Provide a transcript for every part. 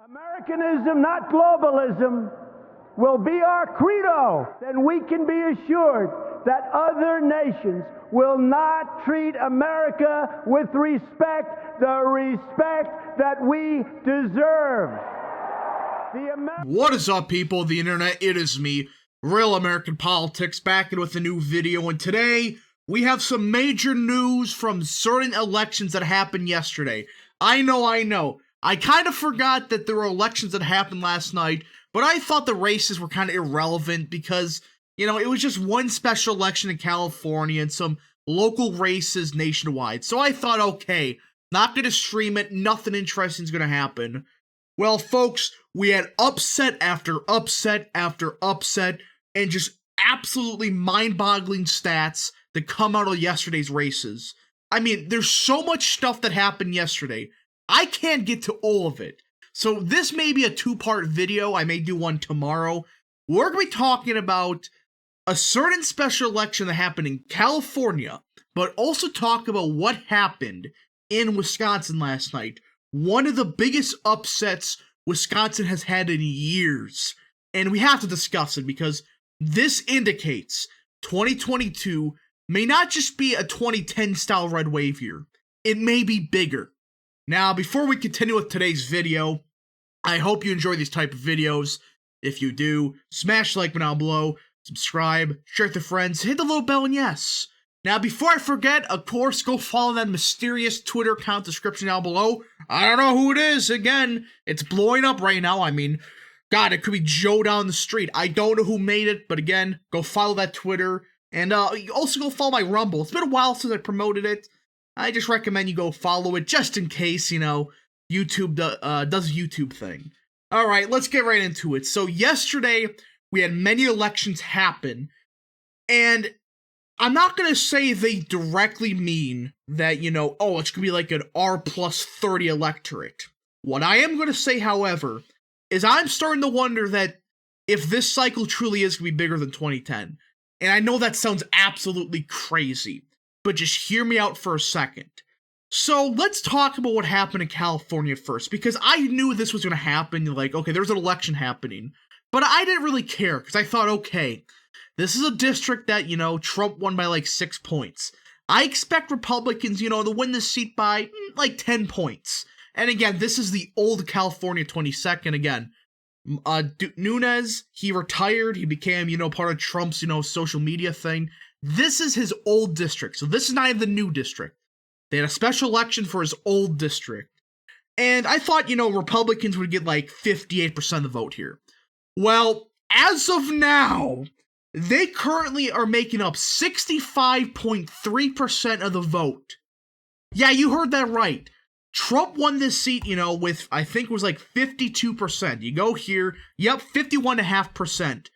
Americanism, not globalism, will be our credo. Then we can be assured that other nations will not treat America with respect, the respect that we deserve. What is up, people of the internet? It is me, Real American Politics, back in with a new video, and today we have some major news from certain elections that happened yesterday. I know. I kind of forgot that there were elections that happened last night, but I thought the races were kind of irrelevant because, you know, it was just one special election in California and some local races nationwide. So I thought, okay, not going to stream it, nothing interesting is going to happen. Well, folks, we had upset after upset after upset and just absolutely mind-boggling stats that come out of yesterday's races. I mean, there's so much stuff that happened yesterday. I can't get to all of it. So this may be a two-part video. I may do one tomorrow. We're going to be talking about a certain special election that happened in California, but also talk about what happened in Wisconsin last night. One of the biggest upsets Wisconsin has had in years. And we have to discuss it because this indicates 2022 may not just be a 2010 style red wave year. It may be bigger. Now, before we continue with today's video, I hope you enjoy these type of videos. If you do, smash the like button down below, subscribe, share with your friends, hit the little bell, and yes. Now, before I forget, of course, go follow that mysterious Twitter account description down below. I don't know who it is. Again, it's blowing up right now. I mean, God, it could be Joe down the street. I don't know who made it, but again, go follow that Twitter. And also go follow my Rumble. It's been a while since I promoted it. I just recommend you go follow it just in case, you know, YouTube does a YouTube thing. Alright, let's get right into it. So yesterday, we had many elections happen. And I'm not going to say they directly mean that, you know, oh, it's going to be like an R+30 electorate. What I am going to say, however, is I'm starting to wonder that if this cycle truly is going to be bigger than 2010. And I know that sounds absolutely crazy, but just hear me out for a second. So let's talk about what happened in California first, because I knew this was going to happen. Like, okay, there's an election happening, but I didn't really care because I thought, okay, this is a district that, you know, Trump won by like 6 points. I expect Republicans, you know, to win this seat by like 10 points. And again, this is the old California 22nd. Again, Nunes, he retired. He became, you know, part of Trump's, you know, social media thing. This is his old district. So this is not even the new district. They had a special election for his old district. And I thought, you know, Republicans would get like 58% of the vote here. Well, as of now, they currently are making up 65.3% of the vote. Yeah, you heard that right. Trump won this seat, you know, with, I think it was like 52%. You go here, yep, 51.5%.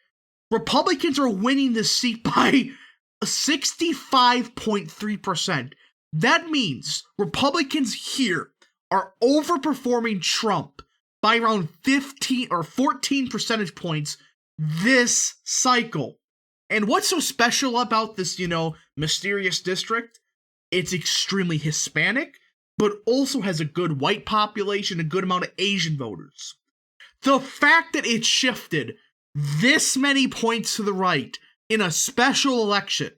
Republicans are winning this seat by 65.3%. That means Republicans here are overperforming Trump by around 15 or 14 percentage points this cycle. And what's so special about this, you know, mysterious district? It's extremely Hispanic, but also has a good white population, a good amount of Asian voters. The fact that it shifted this many points to the right in a special election,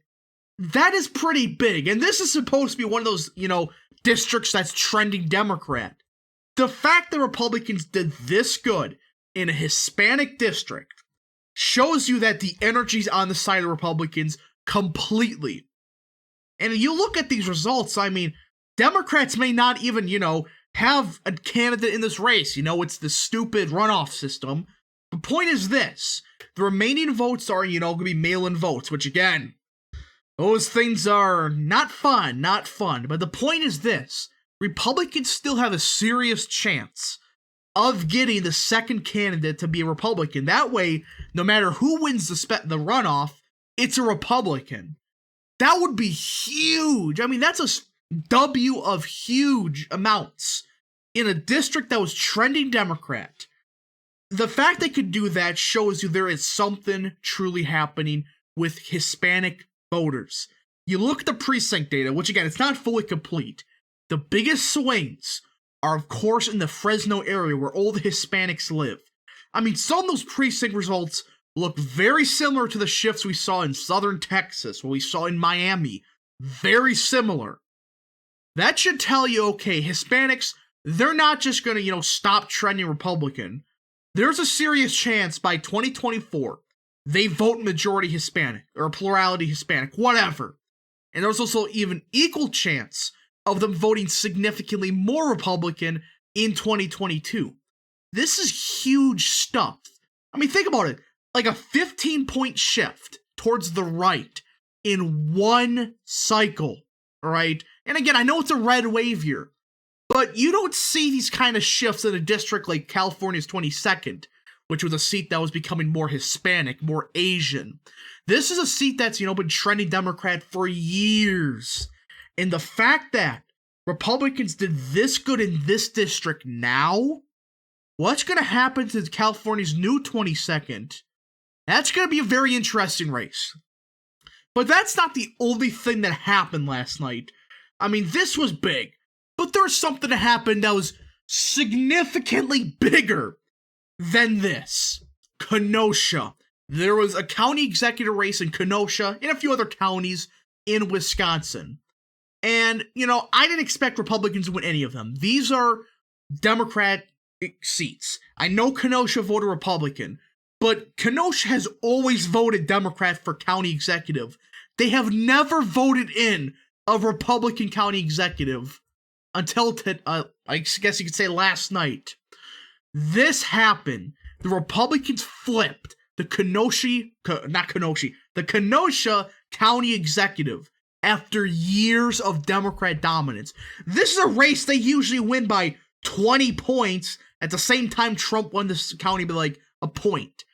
that is pretty big. And this is supposed to be one of those, you know, districts that's trending Democrat. The fact that Republicans did this good in a Hispanic district shows you that the energy's on the side of Republicans completely. And you look at these results, I mean, Democrats may not even, you know, have a candidate in this race. You know, it's the stupid runoff system. The point is this. The remaining votes are, you know, going to be mail-in votes, which again, those things are not fun. But the point is this. Republicans still have a serious chance of getting the second candidate to be a Republican. That way, no matter who wins the runoff, it's a Republican. That would be huge. I mean, that's a W of huge amounts in a district that was trending Democrat. The fact they could do that shows you there is something truly happening with Hispanic voters. You look at the precinct data, which again, it's not fully complete. The biggest swings are, of course, in the Fresno area where all the Hispanics live. I mean, some of those precinct results look very similar to the shifts we saw in southern Texas, what we saw in Miami. Very similar. That should tell you, okay, Hispanics, they're not just going to, stop trending Republican. There's a serious chance by 2024 they vote majority Hispanic or plurality Hispanic, whatever. And there's also even equal chance of them voting significantly more Republican in 2022. This is huge stuff. I mean, think about it. Like a 15-point shift towards the right in one cycle, all right? And again, I know it's a red wave here, but you don't see these kind of shifts in a district like California's 22nd, which was a seat that was becoming more Hispanic, more Asian. This is a seat that's, been trending Democrat for years. And the fact that Republicans did this good in this district now, what's going to happen to California's new 22nd? That's going to be a very interesting race. But that's not the only thing that happened last night. I mean, this was big, but there's something that happened that was significantly bigger than this. Kenosha. There was a county executive race in Kenosha and a few other counties in Wisconsin. And, I didn't expect Republicans to win any of them. These are Democrat seats. I know Kenosha voted Republican, but Kenosha has always voted Democrat for county executive. They have never voted in a Republican county executive until, I guess you could say last night. This happened. The Republicans flipped the Kenosha county executive after years of Democrat dominance. This is a race they usually win by 20 points. At the same time, Trump won this county by like a point.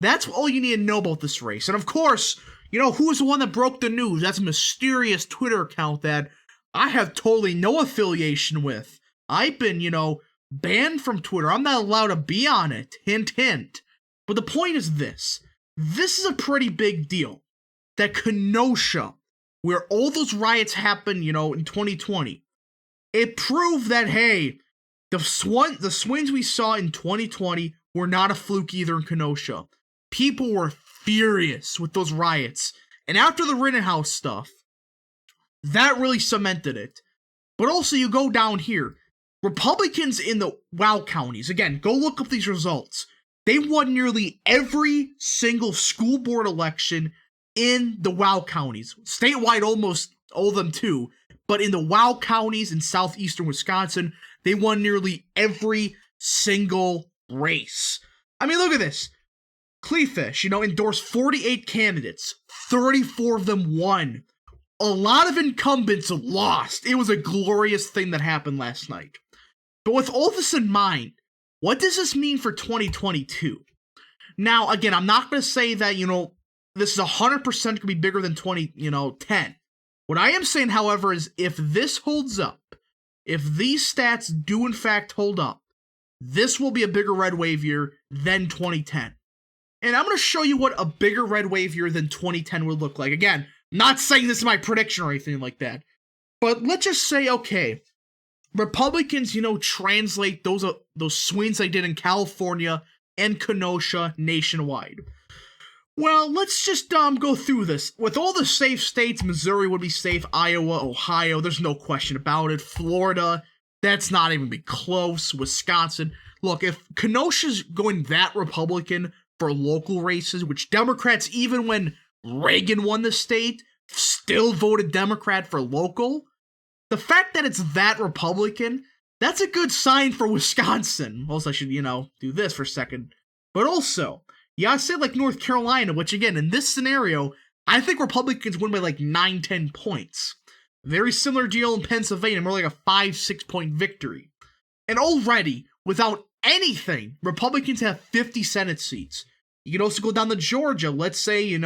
That's all you need to know about this race. And of course, who was the one that broke the news? That's a mysterious Twitter account that I have totally no affiliation with. I've been, banned from Twitter. I'm not allowed to be on it. Hint, hint. But the point is this. This is a pretty big deal. That Kenosha, where all those riots happened, in 2020, it proved that, hey, the swings we saw in 2020 were not a fluke either in Kenosha. People were furious with those riots. And after the Rittenhouse stuff, that really cemented it. But also, you go down here. Republicans in the WOW counties, again, go look up these results. They won nearly every single school board election in the WOW counties. Statewide, almost all of them too. But in the WOW counties in southeastern Wisconsin, they won nearly every single race. I mean, look at this. Kleefisch, endorsed 48 candidates. 34 of them won. A lot of incumbents lost. It was a glorious thing that happened last night. But with all this in mind, what does this mean for 2022? Now, again, I'm not going to say that, this is 100% going to be bigger than 2010. What I am saying, however, is if this holds up, if these stats do in fact hold up, this will be a bigger red wave year than 2010. And I'm going to show you what a bigger red wave year than 2010 would look like. Again, not saying this is my prediction or anything like that. But let's just say, okay, Republicans, translate those swings they did in California and Kenosha nationwide. Well, let's just go through this. With all the safe states, Missouri would be safe, Iowa, Ohio, there's no question about it. Florida, that's not even be close. Wisconsin. Look, if Kenosha's going that Republican for local races, which Democrats, even when Reagan won the state, still voted Democrat for local, the fact that it's that Republican, that's a good sign for Wisconsin. Also, I should, do this for a second. But also, you gotta say like North Carolina, which again, in this scenario, I think Republicans win by like 9-10 points. Very similar deal in Pennsylvania, more like a 5-6 point victory. And already, without anything, Republicans have 50 Senate seats. You can also go down to Georgia. Let's say,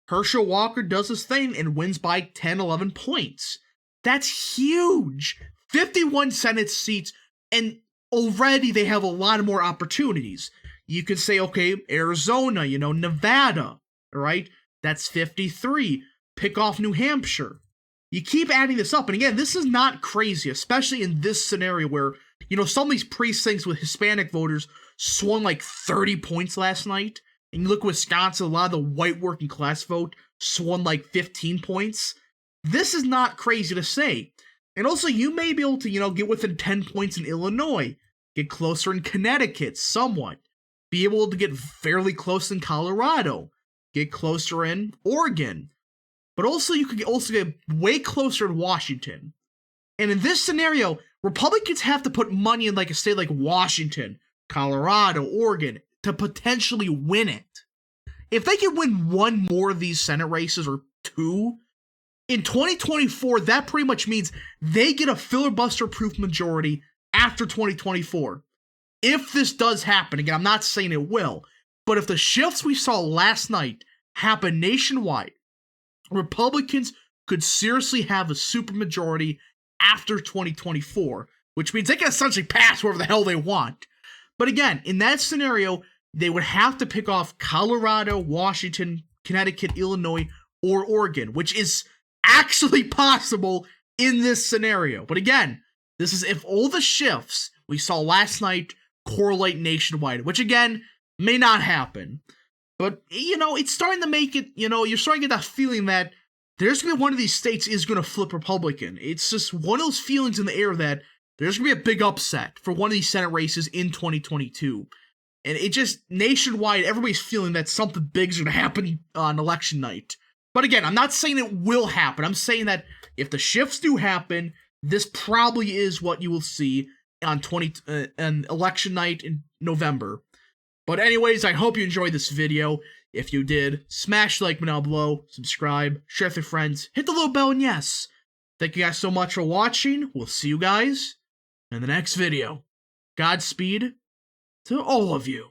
Herschel Walker does his thing and wins by 10-11 points. That's huge. 51 Senate seats, and already they have a lot more opportunities. You could say, okay, Arizona, Nevada, right? That's 53. Pick off New Hampshire. You keep adding this up, and again, this is not crazy, especially in this scenario where You know, some of these precincts with Hispanic voters swung like 30 points last night. And you look at Wisconsin, a lot of the white working class vote swung like 15 points. This is not crazy to say. And also, you may be able to, you know, get within 10 points in Illinois, get closer in Connecticut somewhat, be able to get fairly close in Colorado, get closer in Oregon. But also, you could also get way closer in Washington. And in this scenario, Republicans have to put money in like a state like Washington, Colorado, Oregon to potentially win it. If they can win one more of these Senate races or two, in 2024, that pretty much means they get a filibuster-proof majority after 2024. If this does happen, again, I'm not saying it will, but if the shifts we saw last night happen nationwide, Republicans could seriously have a supermajority after 2024, which means they can essentially pass wherever the hell they want. But again, in that scenario, they would have to pick off Colorado, Washington, Connecticut, Illinois, or Oregon, which is actually possible in this scenario. But again, this is if all the shifts we saw last night correlate nationwide, which again, may not happen. But, you know, it's starting to make it, you know, you're starting to get that feeling that there's going to be one of these states is going to flip Republican. It's just one of those feelings in the air that there's going to be a big upset for one of these Senate races in 2022. And it just, nationwide, everybody's feeling that something big is going to happen on election night. But again, I'm not saying it will happen. I'm saying that if the shifts do happen, this probably is what you will see on election night in November. But anyways, I hope you enjoyed this video. If you did, smash the like button down below, subscribe, share with your friends, hit the little bell, and yes, thank you guys so much for watching. We'll see you guys in the next video. Godspeed to all of you.